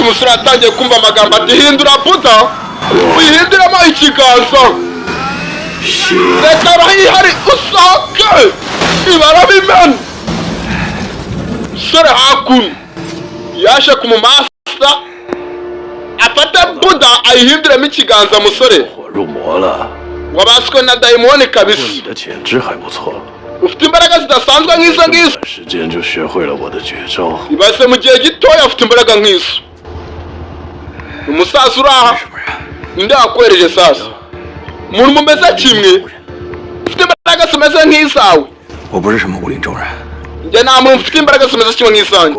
umusore yatangiye kumva amagambo ati hindura buda uyihinduramo ikiganza reka urahihari usohoke ibarabimena umusore hakuno yaje kumumasa afata buda ayihinduramo ikiganza musore wabaswe na dayimoni kabisa ufite imbaraga zidasanzwe nk'izo ngizo ibaze mu gihe gitoya ufite imbaraga nk'izo umusaza uraha ninde wakwereje sasa umuntu mumeze kimwe ufite imbaraga zimeze nk'izawe njye nta muntu ufite imbaraga zimeze kimwe nk'izanjye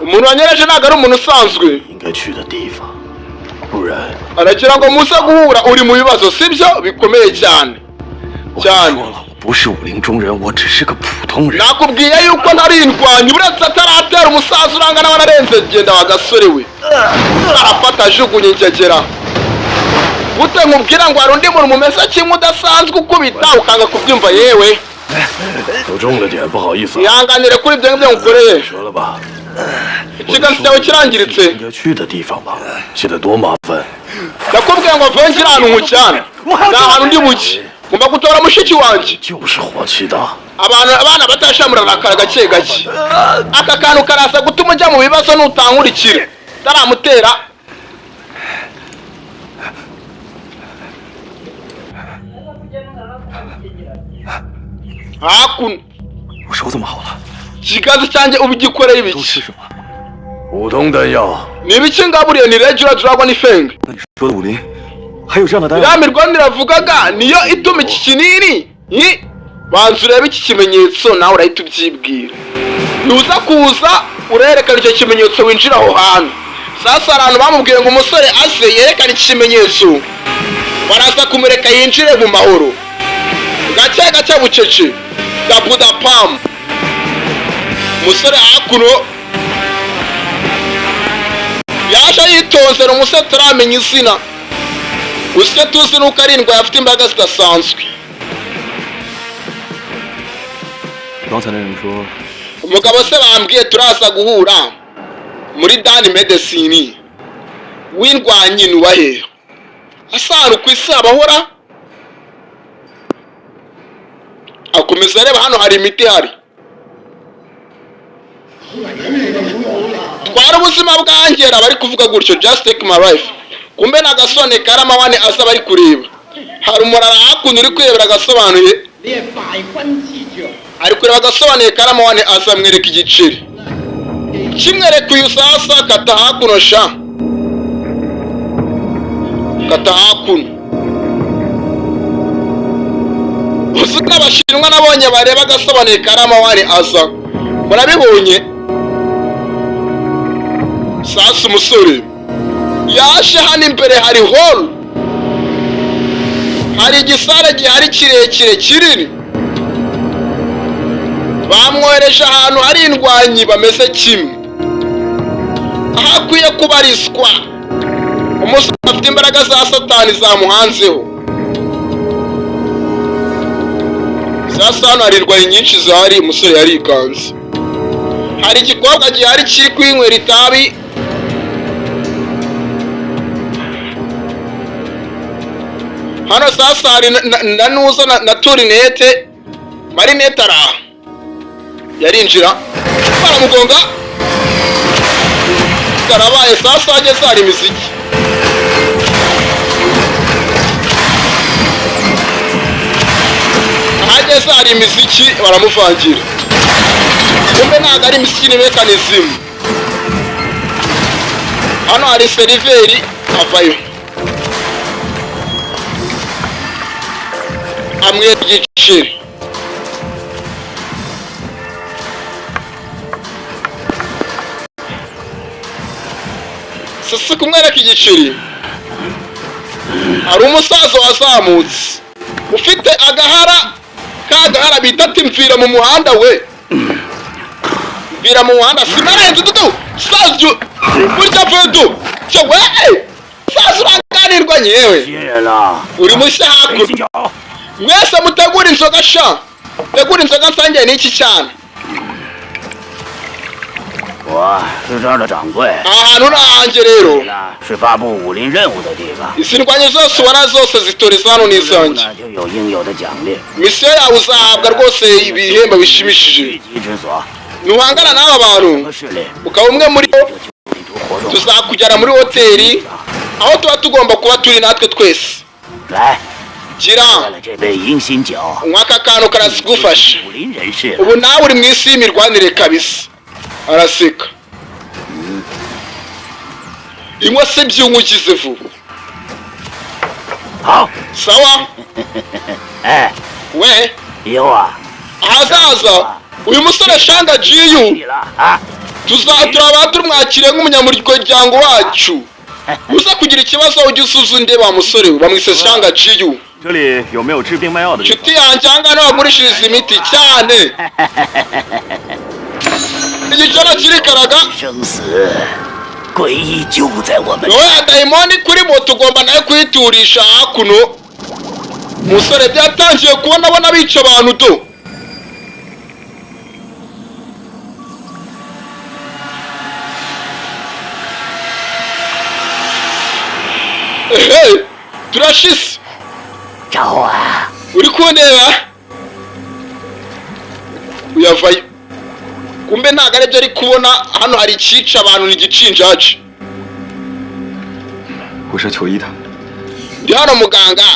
umuntu wanyereje ntabwo ari umuntu usanzwe aragira ngo muze guhura uri mu bibazo sibyo bikomeye cyane cyane nakubwiye yuko ntarindwanya uretse ataratera umusaza urangana wanarenze genda wagasore we arafata ajugunya ingegera gute nkubwira ngo hari undi muntu mumeze kimwe udasanzwe ukubita ukanga kubyumva yewe ihanganire kuri ibyo ngibyo ngukoreye ikiganza cyawe kirangiritse ndakubwiye ngo vengi iri ahantu mu cyane ni ahantu ndi buke ngomba gutora mushiki wanjye abana batashamura barakara gake gake aka kantu karasa gutuma ujya mu bibazo nutankurikira taramutera hakuno ikiganza cyanjye ubigikoreye ibiki ni ibiki ngaburiye ni regular dragon feng iramirwa niravugaga niyo ituma iki kinini banza urebe iki kimenyetso nawe urahita ubyibwira nuza kuza urerekana icyo kimenyetso winjira aho hantu sasa abantu bamubwiye ngo umusore aze yerekane iki kimenyetso baraza kumureka yinjire mu mahoro gake gake bucece dabuda pam umusore hakuno yaje yitonzera umusore turamenya izina usye tuzi nuko arindwa afite imbaraga zidasanzwe umugabo se bambwiye turaza guhura muri dani medecine w'indwanyi nubahe asana ku isi abahora akomeza areba hano hari imiti hari twara ubuzima bwangera bari kuvuga gutyo just take my life kumbe nagasone RAMA1AZA bari kureba hari umurara hakuno uri kwirebera Agasobanuye ari kureba Agasobanuye RAMA1AZA mwereka igiceri kimwereka uyu sasa kata hakuno sha kata hakuno usuka abashinwa nabonye bareba Agasobanuye RAMA1AZA murabibonye sasa umusore yaje hano imbere hari hall hari igisare gihari kirekire kinini bamwohereje ahantu hari indwanyi bameze kimwe ahakwiye kubarizwa umusore afite imbaraga za satani zamuhanzeho sasa hano hari indwanyi nyinshi zihari umusore yarikanze hari igikobwa gihari kiri kwinywera itabi hano sasa hari na nuza na turinete marinete araha yarinjira baramugonga karabaye sasa ageze hari imiziki ahageze hari imiziki baramuvangira kumbe ntabwo ari imiziki ni mekanizimu hano hari seriveri avayo amwera igiceri sasa kumwereka igiceri hari umusaza wazamutse ufite agahara bita ati mvira mu muhanda we mvira mu muhanda sinarenze dudu sazyo burya vedo cyo we sasa uranganirwa nyewe uri mushya hakuno mwese mutegura inzoga sha tegura inzoga nsangiye n'iki cyane 我是这儿的掌柜。ahantu nanjye rero 是发布武林任务的地方。izindwanye zose ubona zose zitoreza hano n'izanjye 就有应有的奖励。misiyo yawe uzahabwa rwose ibihembo bishimishije nuhangana n'aba bantu ukaba umwe muri bo tuzakujyana muri hoteli aho tuba tugomba kuba turi natwe twese gira unywa aka kantu karazigufasha ubu nawe uri mu isi y'imirwanire kabisa araseka inywa se by'unywa ugize vuba sawa we ahazaza uyu musore shanga jiyu turaba turumwakire nk'umunyamuryango wacu uza kugira ikibazo ujye usuza nde wa musore bamwise shanga jiyu nshuti yanjye aha ngaha niho bagurishiriza imiti cyane igiciro kirikaraga wowe dayimoni kuri moto ugomba nawe kuyiturisha hakuno musore byatangiye kubona abona bica abantu do turashize uri kundeba uyavayo kumbe ntabwo aribyo ari kubona hano hari icyica abantu ni igicinjaci ndi hano muganga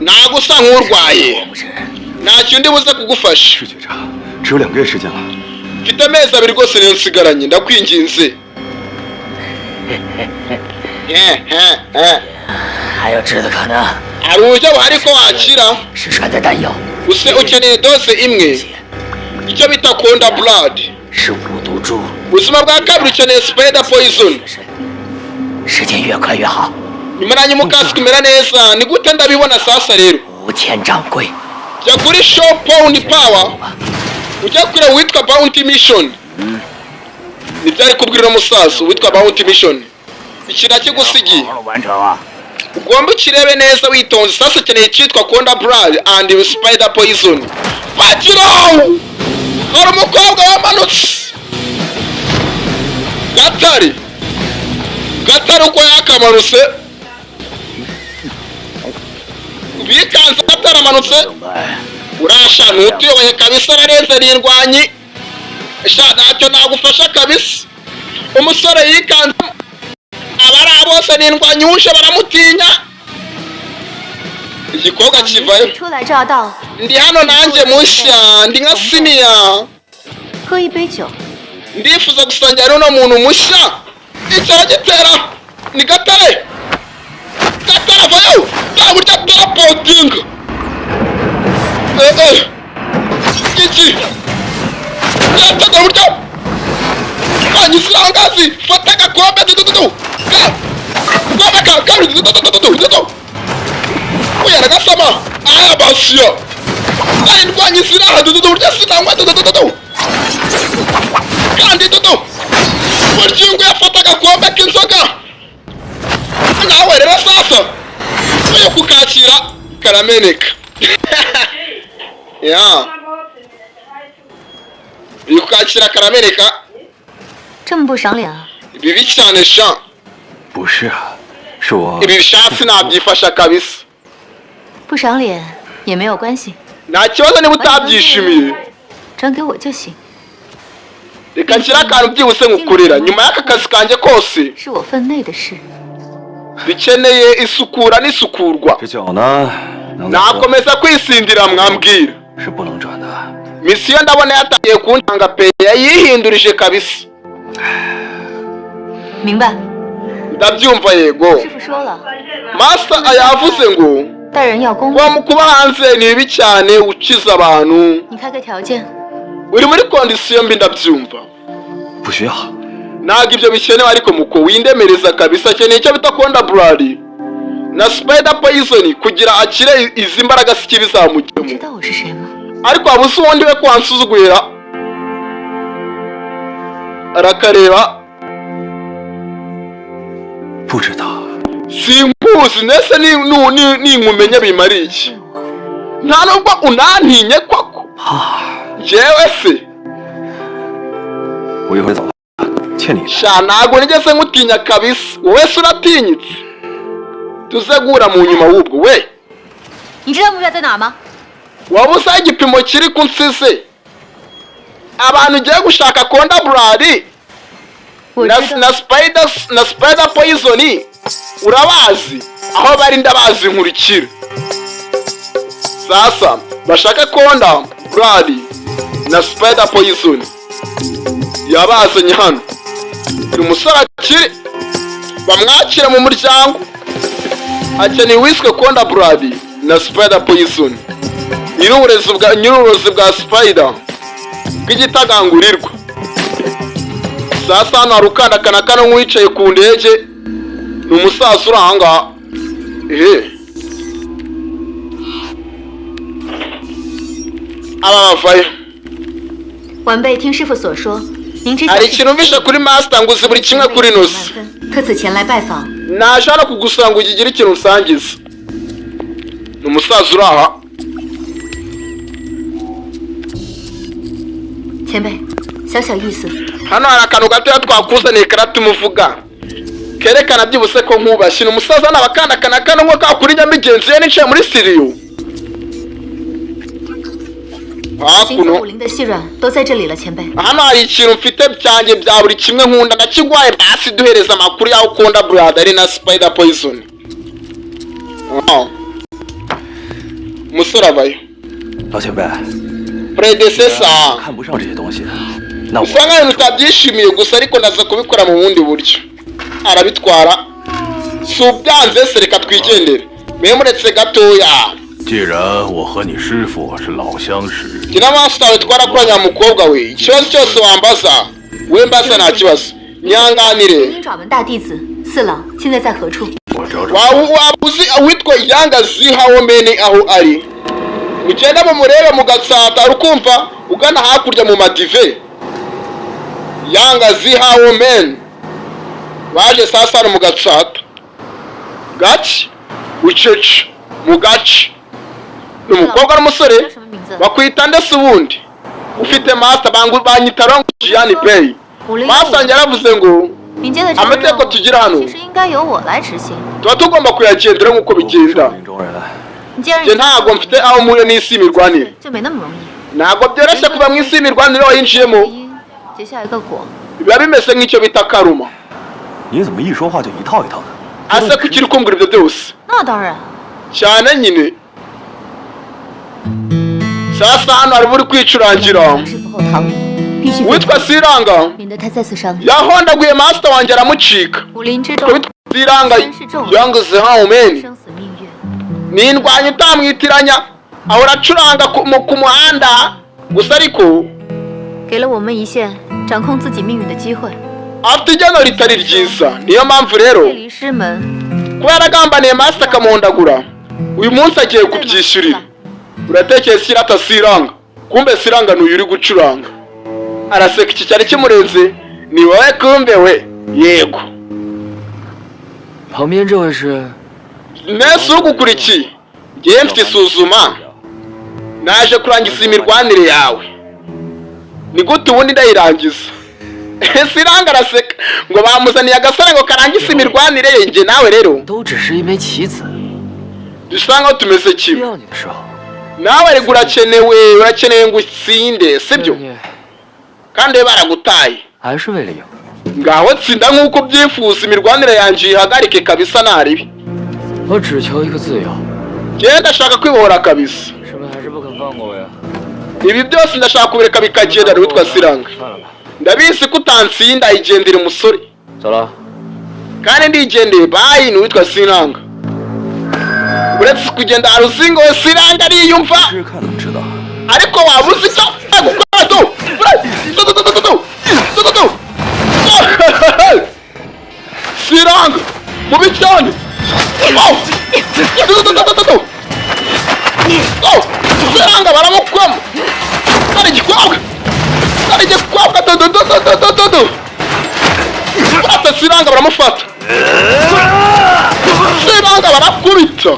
ntabwo usa nk'urwaye ntacyo ndi buze kugufasha mfite amezi abiri rwose niyo nsigaranye ndakwinginze hari uburyo buhari ko wakira use ukeneye dose imwe icyo bita konda blood ubuzima bwa kabiri ukeneye spider poison nyuma na nyuma ukasi kumera neza ni gute ndabibona sasa rero jya kuri show pound power ujya kure witwa bounty mission nibyari kubwira umusaza witwa bounty mission ikira kigusigiye ugomba ukirebe neza witonze sasa ukeneye icyitwa konda blood and spider poison patiro hari umukobwa wamanutse gatari uko yakamanutse bikanze ataramanutse urasha ntutuyoboye kabisa ararenze n'indwanyi sha ntacyo nagufasha kabisa umusore yikanze abari bose n'indwanyi wuje baramutinya igikobwa kivayo ndi hano nanjye mushya ndi nka siniya ndifuza gusangira n'uno muntu mushya icara gitera ni gatare vayo nta buryo turapotinga iki yataga buryo kanyisira angazi fata agakombe dududu kombe kari dududu uyara gasama aya basiya nari ndwanyisira aha dududu buryo sinanywa dududu kandi dudu buryo ngo yafata agakombe k'inzoga nawe rero sasa uyo kukakira karameneka ya uyu kukakira karameneka bibi cyane sha ibi bishatsi nabyifasha kabisa nta kibazo niba utabyishimiye reka nshyire akantu byibuse ngukorera nyuma y'aka kazi kanjye kose bikeneye isukura n'isukurwa nakomeza kwisindira mwambwira misiyo ndabona yatangiye kuntanga pe yayihindurije kabisa ndabyumva yego master yavuze ngo kuba hanze ni bibi cyane ukiza abantu uri muri kondisiyo mbi ndabyumva ntabwo ibyo bikenewe ariko muko windemereza kabisa akeneye icyo bita konda blood na spider poison kugira akire izi mbaraga siki bizamugemo ariko abuze ubundi we kwansuzugurira arakareba simpuzi nese ninkumenya bimara iki nta nubwo unantinye koko njyewe se 我一会儿走了，欠你。sha ntago nigeze nkutinya kabisa wowe se uratinyitse tuze guhura mu nyuma wubwo we 你知道目标在哪吗 waba uzi aho igipimo kiri ku nsize abantu ugiye gushaka konda burari na spider poison urabazi aho bari ndabazi nkurikira sasa bashaka konda burari na spider poison yabazanye hano uyu musore akiri bamwakira mu muryango akeneye wiswe konda burari na spider poison nyir'uburozi bwa spider bw'igitagangurirwa sasa hano hari ukandakana kano nk'uwicaye ku ndege ni umusaza uri ahangaha aba bavayo 晚辈听师傅所说，您之前 hari ikintu mvishe kuri master ngo uzi buri kimwe kuri nosi 特此前来拜访。 naje hano kugusanga ngo ugire ikintu usangiza ni umusaza uri aha 前辈，小小意思。 hano hari akantu gatoya twakuzaniye karatumuvuga kerekana byibuse ko nkubashye ni umusaza n'abakandakana kano ngo kakuri nyamigenzi ye nicaye muri siriyo 行走武林的细软都在这里了，前辈。 hano hari ikintu mfite byanjye bya buri kimwe nkunda ndakigwaye basi duhereza amakuru yaho ukunda brother na spider poison umusore avayo 老前辈， predecessor 看不上这些东西，那我 usa nkaho utabyishimiye gusa ariko ndaza kubikora mu bundi buryo arabitwara si ubyanze se reka twigendere mwe muretse gatoya 既然我和你师傅是老相识， njye n'amaso yawe twarakoranye mukobwa we ikibazo cyose wambaza we mbaza nta kibazo nyanganire 鹰爪门大弟子四郎现在在何处？ 我找找。 waba uzi uwitwa yangazi hawomeni aho ari mugenda mumurebe mugatsata urukumva ugana hakurya mu madive yangazi hawomeni baje sasa hano mugatsata gaci ucece mu gaci ni umukobwa n'umusore bakwita ndetse ubundi ufite master banyita rongo Gianni Bay master yaravuze ngo amategeko tugira hano tuba tugomba kuyagendera nk'uko bigenda njye ntabwo mfite aho muriyo n'isi imirwanire ntabwo byoroshye kuba mu isi imirwanire wayinjiyemo biba bimeze nk'icyo bita karuma 你怎么一说话就一套一套的？ ase kuki uri kumbwira ibyo byose cyane nyine sasa hano harimo uri kwicurangira witwa Siranga yahondaguye master wanjye aramucika witwa Siranga yanguze hawomeni n'indwanyi utamwitiranya ahora acuranga ku muhanda gusa ariko 给了我们一线掌控自己命运的机会。 afite igeno ritari ryiza niyo mpamvu rero kuba yaragambaniye master akamuhondagura uyu munsi agiye kubyishyurira uratekereza Sirata Siranga kumbe Siranga n'uyu uri gucuranga araseka iki cyari kimurenze ni wowe kumbe we yego 旁边这位是 nese ugukurikiye ngiye mfite isuzuma naje kurangiza imirwanire yawe ni gute ubundi ndayirangiza Siranga araseka ngo bamuzaniye agasore ngo karangize imirwanire ye nge nawe rero 都只是一枚棋子， dusa nkaho tumeze 需 kimwe 要你的时候， nawe rego urakenewe ngo utsinde sibyo 你 kandi baragutaye 还是为了赢。 ngaho tsinda nk'uko ubyifuza imirwanire yanjye ihagarike kabisa ntaribi 我只求一个自由， njye ndashaka kwibohora kabisa 师傅还是不肯放过我呀。 ibi byose ndashaka kubireka bikagenda witwa Siranga 算了吧， ndabizi ko utansinda igendera umusore 走了。 kandi ndigendeye bayi witwa Siranga uretse kugenda hari uzingo we Siranga ariyumva 试看能知道。 ariko waba uzi icyo gukora tu Siranga mubi cyane Siranga baramukwamo kari igikobwa urata Siranga baramufata Siranga barakubita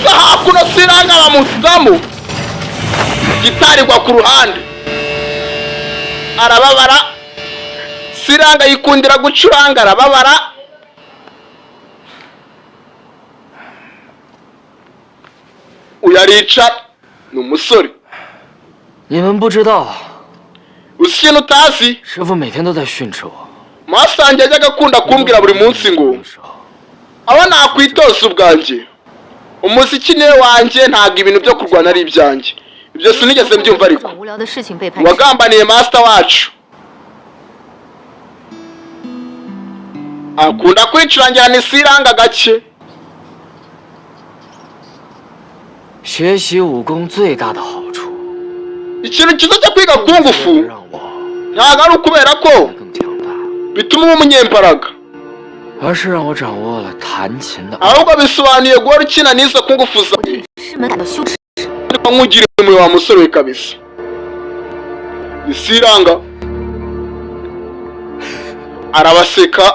hakuno Siranga bamusamo gitari igwa ku ruhande arababara. Siranga yikundira gucuranga arababara. Uyarica ni umusore. 你们不知道， uzi ikintu utazi 师傅每天都在训斥我。 masange ajyaga akunda kumbwira buri munsi ngo aba nakwitoza ubwanjye, umuziki niwe wanjye, ntabwo ibintu byo kurwana ari ibyanjye. Ibyo sinigeze mbyumva ariko wagambaniye master wacu. Akunda kwicurangira ni Siranga gake. 学习武功最大的好处， ikintu cyiza cyo kwiga kungufu 让我 ntabwo ari ukubera ko 更强大， bituma uba umunyembaraga, 而是让我掌握了弹琴的。 ahubwo bisobanuye guhora ukina n'izo kungufu zawe. 师们感到羞耻。 nkugire umwe wa musore we kabisa. Ni Siranga arabaseka.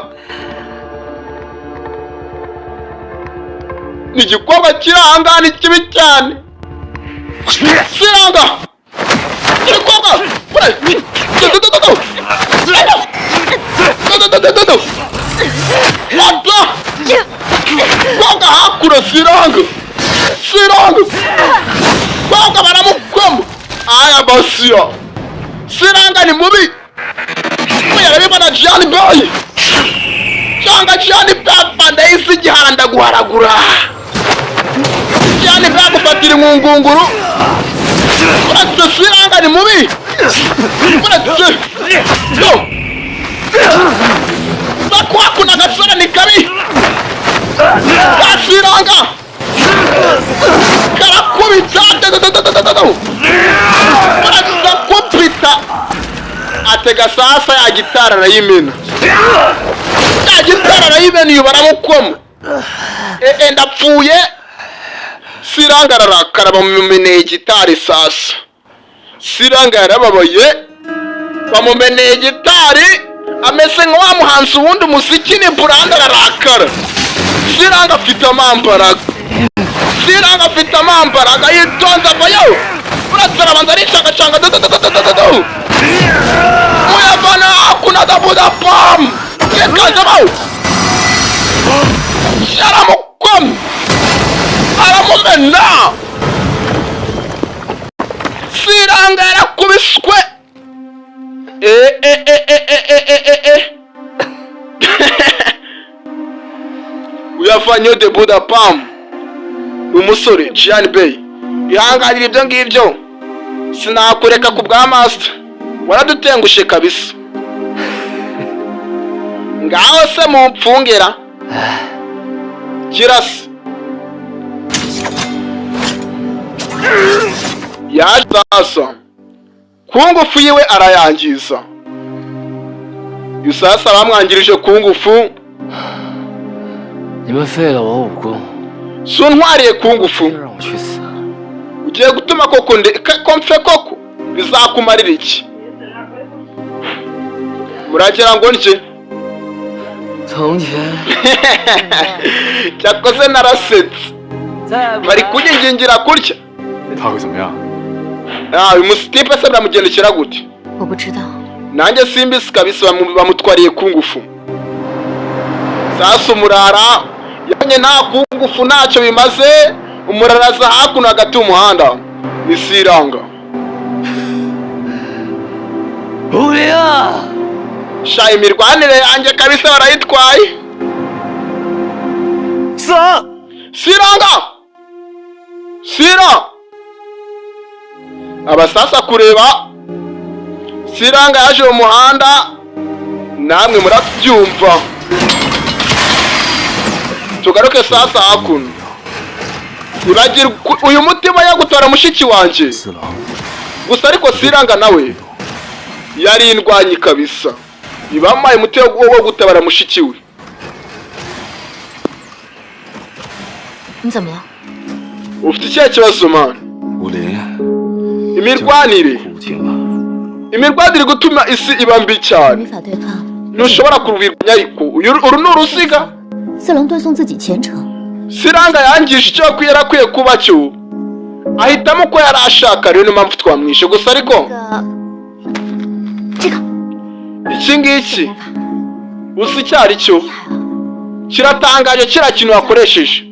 Ni igikorwa kiri ahangaha ni kibi cyane. Siranga igikorwa koga hakura Siranga. Siranga koga baramukoma. Aya basiya Siranga ni mubi. Uyarabibona Jean Boy cyangwa Jean Papa ndahise igihanda guharagura. Jean Papa gufatira inkungunguru. Uretse Siranga ni mubi. Uretse no bakwakuna agasore ni kabi. Siranga karakubita uretse kupita atega sasa ya gitara arayimena. Ya gitara arayimena iyo baramukoma. Ndapfuye. Siranga ararakara bamumeneye gitari sasa. Siranga yarababaye bamumeneye gitari ameze nka wa muhanzi ubundi umuziki ni buranda ararakara. Siranga afite amambaraga. Siranga afite amambaraga yitonze avayo. Uretse arabanza aricangacanga muyavana hakuna dabuda pam yekazamo yaramukomye aramumena. Siranga yarakubiswe. Uyavanyeho debuda pam umusore Jean Bey. Ihanganira ibyo ngibyo sinakureka ku bwa master, waradutengushe kabisa. Ngaho se mumpfungera kirasi yaje sasa kungufu yiwe arayangiza. Sasa bamwangirije kungufu. 你们废了我武功， suntwariye kungufu 就让我去死。 ugiye gutuma koko ko mpfe koko bizakumarira iki? Muragira ngo nje 从前 cyakoze narasetse bari kunyingingira kurya. 他会怎么样？ uyu musitipe se biramugendekera gute? 我不知道。 nanjye simbisi kabisa bamutwariye kungufu. Sasa umurara yanye nta kungufu ntacyo bimaze. Umuraraza hakuno hagati y'umuhanda ni Siranga. 武林啊！ sha imirwanire yanjye kabisa barayitwaye. Siranga Sira abasasa kureba. Siranga yaje mu muhanda namwe murabyumva. Tugaruke sasa hakuno. Ibagira uyu mutima yagutora mushiki wanje. Gusa ariko Siranga nawe yari indwanyi kabisa. Ibamaye umutima wo gutabara mushiki we. 你怎么了？ Ufite ikihe kibazo man? 武林， Imirwanire 苦尽了。 imirwanire gutuma isi iba mbi 没 cyane. 法对抗。 Ntushobora kuruvirwanya ariko uru ni uruziga. 四龙断送自己前程。 Siranga yangije icyo yakwiye kuba cyo ahitamo ko yari ashaka, rero niyo mpamvu twamwishe. Gusa ariko iki ngiki uzi icyo ari cyo, kiratangaje. kiriya kintu wakoresheje,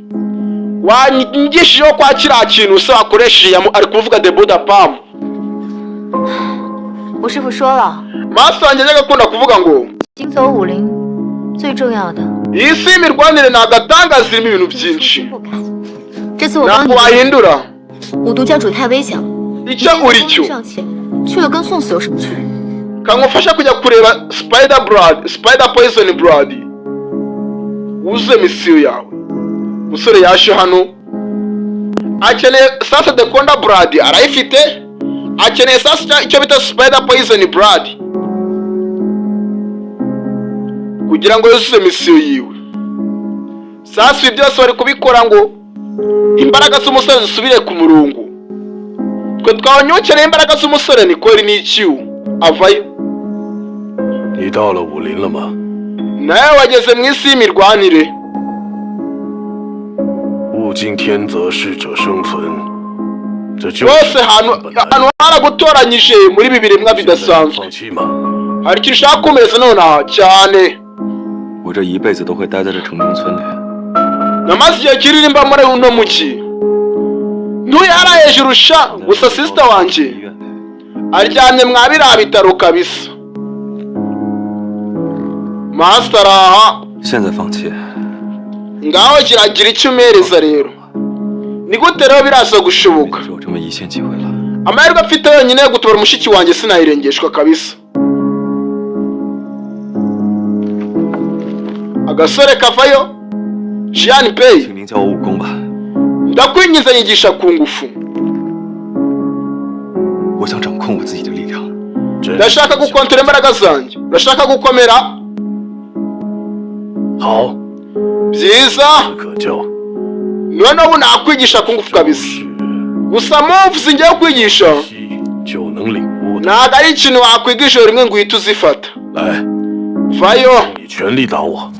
wanyigishijeho kwa kiriya kintu usa wakoresheje, ari kuvuga the Buddha palm. 我师傅说了， maso wanjye ajyaga akunda kuvuga ngo 行走武林最重要的 iyi si imirwanire ni agatangaza, irimo ibintu byinshi 这次我帮 ntabwo 你， wahindura 五毒教主太危险了， icyo uri cyo. 上去去了跟送死有什么区别？ kangufasha kujya kureba spider poison blood, wuzuye misiyo yawe. Umusore yaje hano akeneye sasa de konda blood, arayifite. Akeneye sasa icyo bita spider poison blood kugira ngo yuzuze misiyo yiwe. Sasa ibi byose bari kubikora ngo imbaraga z'umusore zisubire ku murongo. Twe twanyukeneye imbaraga z'umusore, ni kweri ni ikiu avayo. 你到了武林了吗？ nawe wageze mu isi y'imirwanire. 物竞天择，适者生存，这就 bose ahantu haragutoranyije muri ibi biremwa bidasanzwe. 放弃吗？ hari ikintu ushaka kumeza nonaha cyane. 我这一辈子都会待在这城中村里。 namaze igihe kiririmba muri uno muki. ntuyara hejuru sha. gusa sister wanjye aryamye mwa biriya bitaro kabisa. master aha 现在放弃， ngaho kiragira icyo umereza rero. ni gute rero biraza gushoboka? 只有这么一线机会了。 amahirwe afite wenyine yo gutobora mushiki wanjye sinayirengeshwa kabisa. agasore kavayo. Jian Pei, 请您教我武功吧， ndakwinjiza nyigisha ku ngufu. 我想掌控我自己的力量。 ndashaka gukontora imbaraga zanjye. urashaka gukomera? 好， byiza. 可教。 noneho ubu nakwigisha ku ngufu kabisa. gusa moves ngiye kwigisha 就能领悟的。 ntabwo ari ikintu wakwigisha rimwe ngo uhite uzifata. 来， vayo. 你全力打我。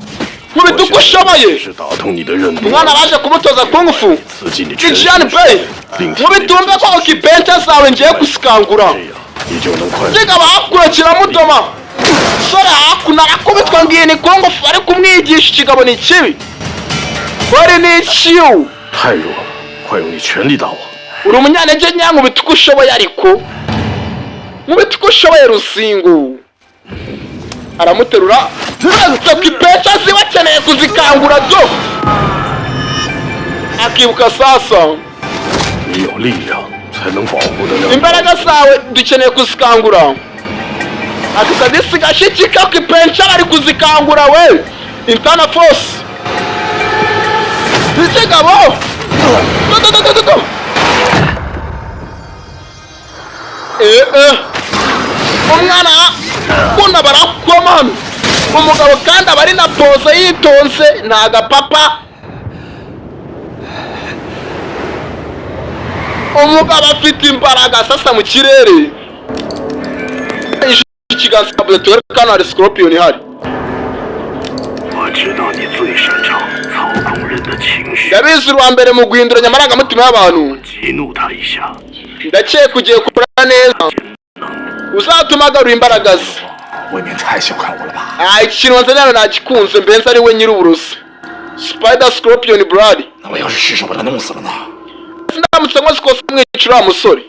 nkubita uko ushoboye. 是打通你的任督， umwana baje kumutoza ku ngufu. 刺激你全 Jian 身 Pei, 令 mubitumbe ko okipenta zawe ngiye gusikangura. 这样你就能快速。 Jiga bakurikira mutoma. sore hakuno arakubitwa ngiye ni ku ngufu, ari kumwigisha ikigabo ni kibi. wari ni ikiu. 太弱了，快用你全力打我！ uri umunyantege nke, nkubita uko ushoboye ariko nkubita uko ushoboye rusingu. aramuterura. okipenta ziba akeneye kuzikangura zo. akibuka sasa 你有力量才能保护得了。 imbaraga zawe dukeneye kuzikangura. akadisigashyikika okipenta bari kuzikangura we. intana force. ikigabo. umwana ukunda barakomana. umugabo kandi aba ari na pose yitonze, ni agapapa. umugabo afite imbaraga sasa mu kirere. ikiganza twerekana hari scorpion ihari. 我知道你最擅长操控人的情绪， ndabizi uwa mbere mu guhinduranya amarangamutima y'abantu. 激怒他一下， ndakeka ugiye gukora neza, uzatuma agarura imbaraga ze. 未免太小看我了吧？ iki kintu wanzanira nagikunze, mbenza ari we nyir'uburozi. spider scorpion blood. 那我要是失手把他弄死了呢？ ndamutse nkoze ikosa mwicira wa musore.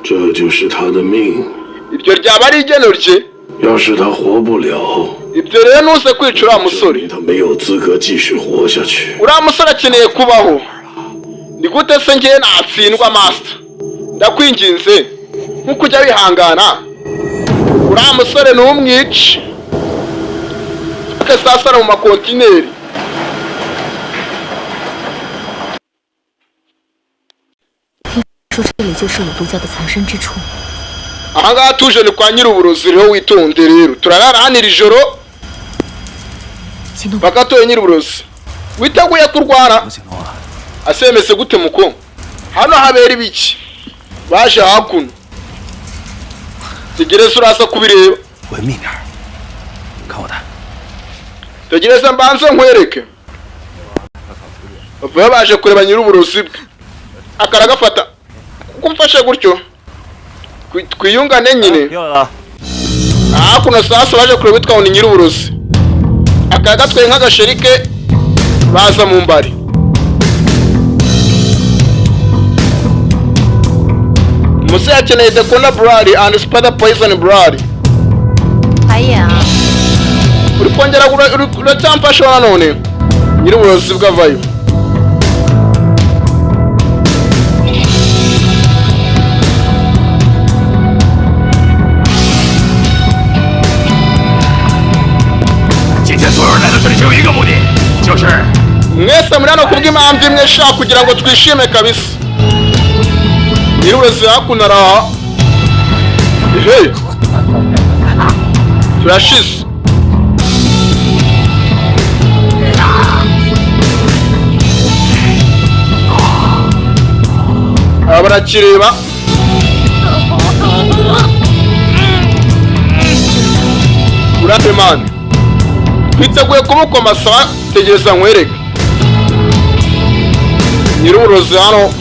这就是他的命。 iryo ryaba ari igeno rye. 要是他活不了， ibyo rero ntuze kwica uriya musore. 他没有资格继续活下去。 uriya musore akeneye kubaho. ni gute se ngewe natsindwa master? ndakwinginze nkuko ujya wihangana. uriya musore ntumwice. sasa ari mu makontineri. 说这里就是有毒教的藏身之处。 ahangaha tuje ni kwa nyir'uburozi, rero witonde rero. turarara hano iri joro paka tuye nyir'uburozi. witeguye kurwana? asemese gute muko? hano habera ibiki? baje hakuno. tegereza uraza kubireba. 文明点，看我的。 tegereza mbanze nkwereke. bavuye baje kureba nyir'uburozi bwe. akaragafata kumfashe gutyo twiyungane nyine. Kuno sasa baje kure witwa ngo ni Nyir'uburozi. Akagatwe nk'agasherike baza mu mbari. Musa yakeneye the corner blood and spider poison blood. Aya. Uri kongera uracyamfashe wa none. Nyir'uburozi bwavayo. Mwese muri hano kubw'impamvu imwe shaka kugira ngo twishime kabisa. Nyir'uburozi hakuno araha. Hey. Turashize. Aba barakireba. Urabe man. Twiteguye kumukoma sawa, tegereza nkwereke. Nyir'uburozi hano.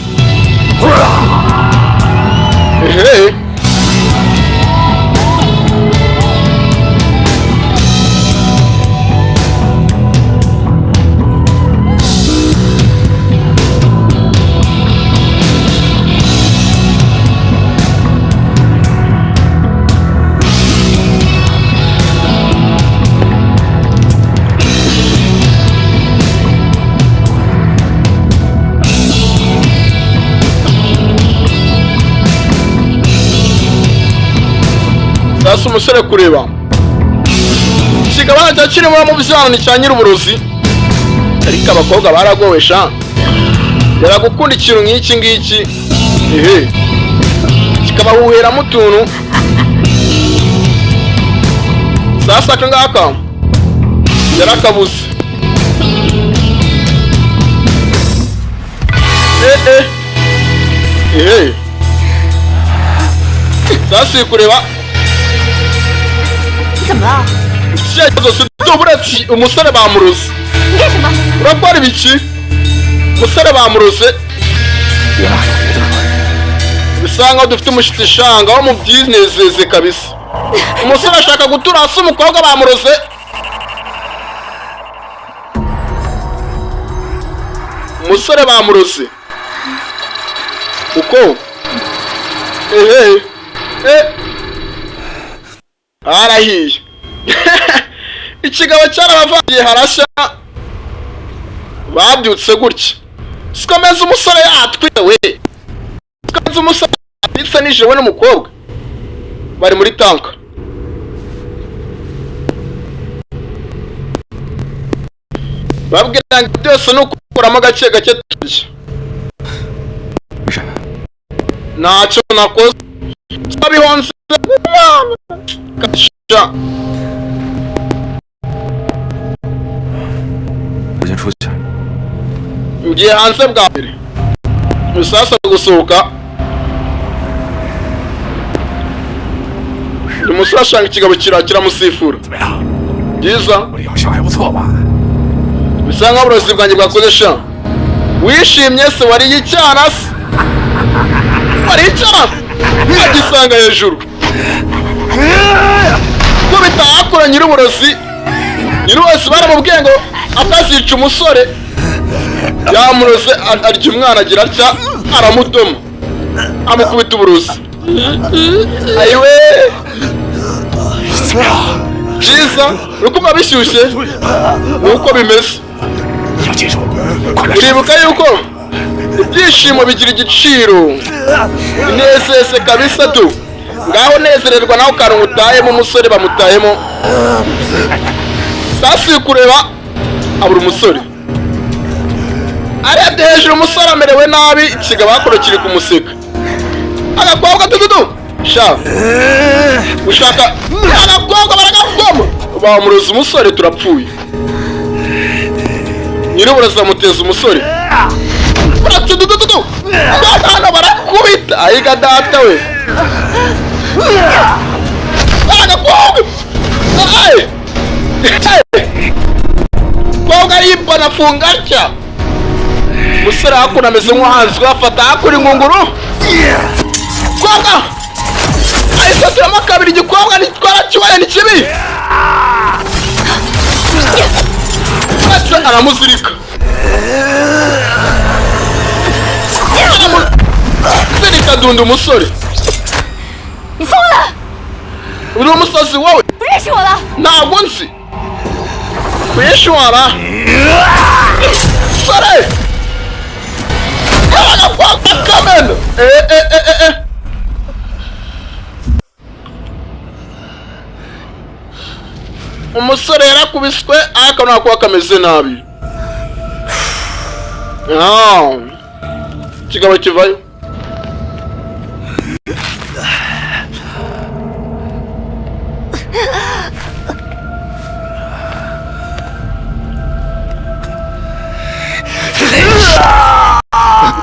Ehe. Sasa umusore kureba kigabana cyakiri mu byano ni cya Nyir'uburozi, ariko abakobwa baragowesha yaragukunda ikintu nk'iki ngiki. Ehe kikabahuhera mu tuntu. Sasa kangaka yarakabuze. Ehe sasa kureba 怎么了？ Cyakoze tuburati umusore bamuroze. 你干什么？ Urakora ibiki? Umusore bamuroze. Bisanga dufite umushitsi shanga wo mu byinezeze kabisa. Umusore ashaka guturasa umukobwa bamuroze. Umusore bamuroze. Uko? Arahiye. Ikigabo cyarabavangiye harashya. Babyutse gutya. Sikomeza umusore yatwiwe. Sikomeza umusore yatwitse nijewe n'umukobwa. Bari muri tanka. Babwira ngo byose no kukuramo gake gake turya. Ntacyo nakoze. Sabihonze. Kasha. 我先出去。 Ngiye hanze bwa mbere. Musasa gusohoka. Umusore ashanga ikigabo kirakira musifura. Byiza. 我的药效还不错吧？ Bisa nkaho uburozi bwanjye bwakoze sha. Wishimye se wariye icyana se? Wariye icyana? Agisanga hejuru. Ko bitakora Nyir'uburozi. Nyir'uburozi baramubwiye ngo atazica umusore. Yamuroze arya umwana agira atya aramudoma. Amukubita uburozi. Ayiwe. Byiza, urukumva bishyushye. Nuko bimeze. Uribuka yuko ibyishimo bigira igiciro. Inezeze kabisa tu. Ngaho nezererwa naho kantu utayemo umusore bamutayemo. Sasa kureba abura umusore. Arebye hejuru umusore amerewe nabi, ikigabo bakora kiri kumuseka. Agakobwa tududu. Sha. Ushaka agakobwa baragakoma. Bamuroza umusore turapfuye. Nyir'uburozi amuteza umusore. Baratudududu. Bana barakubita. Ayiga data we. Agakobwa. Ay. Koga yimpa nafunga atya. Umusore hakuno ameze nk'uhanzwe afata hakuri ingunguru. Koga! Ayisaturamo kabiri igikobwa nitwara kibaye ni kibi. Aramuzirika. Zirika dunda umusore. Uri umusazi wowe? Ntabwo nzi. Kwishwara. Sore! Kamena! Umusore yarakubiswe akana ko akameze nabi. Kigabo kivayo.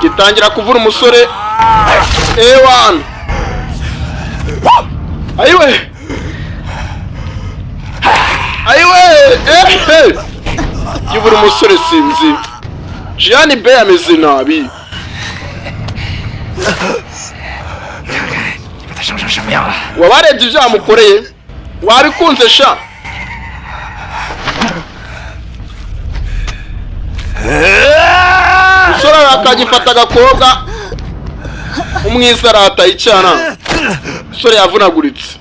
Gitangira kuvura umusore. Ewan. Ayiwe. Yubura umusore sinzi. Jeanne Baie ameze nabi. Wabarebye ibyo yamukoreye? Wabikunze sha? Umusore akagifata agakobwa umwiza arata icyana. Umusore yavunaguritse.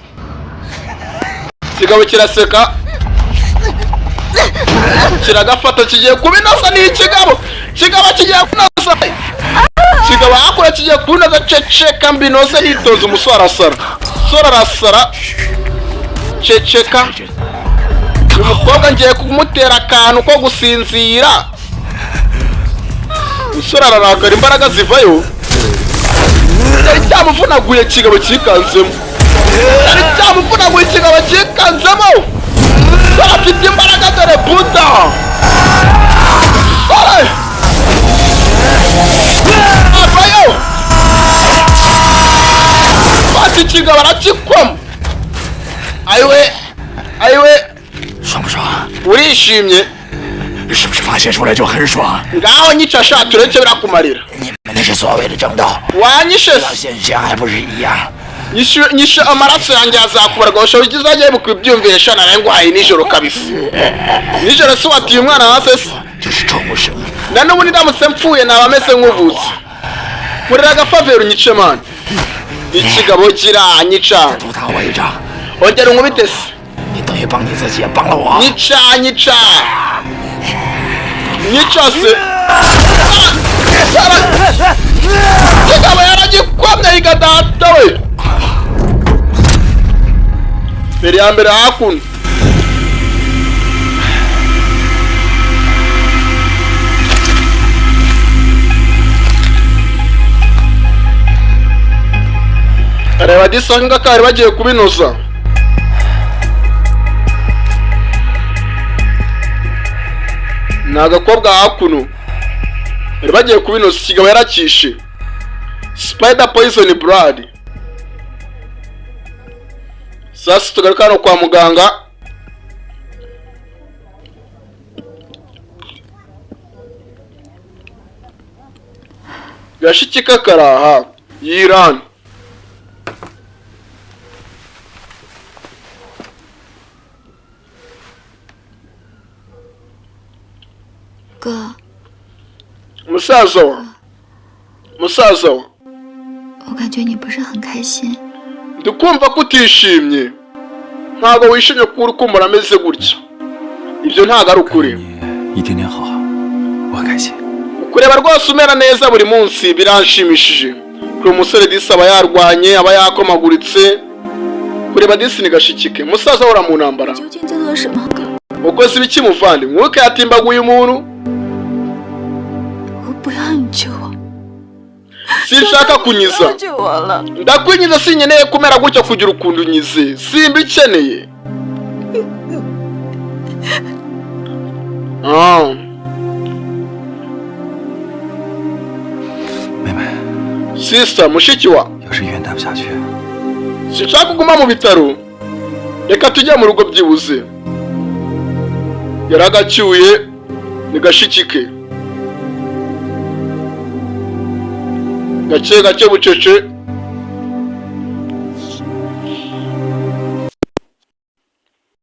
Kigabo kiraseka. Kiragafata kigiye kubinoza ni ikigabo. Kigabo kigiye kunoza. Kigabo akora kigiye kunoza ceceka mbinoze hitoza umusore arasara. Umusore arasara. Ceceka. Umukobwa ngiye kumutera akantu ko gusinzira. Umusore ararakara imbaraga zivayo. Yari cyamuvunaguye kigabo kikanzemo. Yari cyamuvunaguye kigabo kikanzemo. Afite imbaraga dore buda. Avayo. Bati kigabo arakikwamo. Ayiwe. 爽不爽？ Urishimye? 是不是发泄出来就很爽？ Ngaho nyica sha tureke birakumarira. 你们那是所谓的正道， Wanyishe 到现象还不是一样？ nyishe amaraso yanjye azakubarwa usho ugizagiye bukubyumvisha narengwaye nijoro kabisa. Nijoro si watiye umwana hase se. 这是臭不生。 Na n'ubu ndamutse mpfuye naba ameze nk'uvutse. Kurira agafavero nyice man. Ikigabo kiranyica. 助他我一掌， Ongera unkubite se. 你等于帮你自己也帮了我。 Nyica se. Kigabo yaragikwamye yigadata we. Mbere ya mbere hakuno. Areba disanga kari bagiye kubinoza. Nagakobwa hakuno. Bari bagiye kubinoza kigabo yarakishe. Spider poison blood. Sasa tugaruka hano kwa muganga. Gashikika karaha Iran.哥， Musaza wa. 我感觉你不是很开心。 Ndikumva ko utishimye. Ntago wishimye kuri kumura ameze gutya. Ibyo ntago ari ukuri. 一天天好，我很开心。 Kureba rwose umera neza buri munsi biranshimishije. Kuri umusore disi aba yarwanye, aba yakomaguritse. Kureba disi ni gashikike. Musaza ura mu ntambara. 究竟在做什么？哥， Uko si biki muvandi? Mwuke yatimbaguye umuntu. 我不要你救我。 Sinshaka kunyiza. 救我了。 Ndakwinyiza sinyeneye kumera gutya kugira ukundu nyize. Simbikeneye. Ah. 妹妹， Sister mushiki wa. 要是医院待不下去， Sinshaka kuguma mu bitaro. Reka tujye mu rugo byibuze. Yaragacyuye ni gashikike. gake gake bucece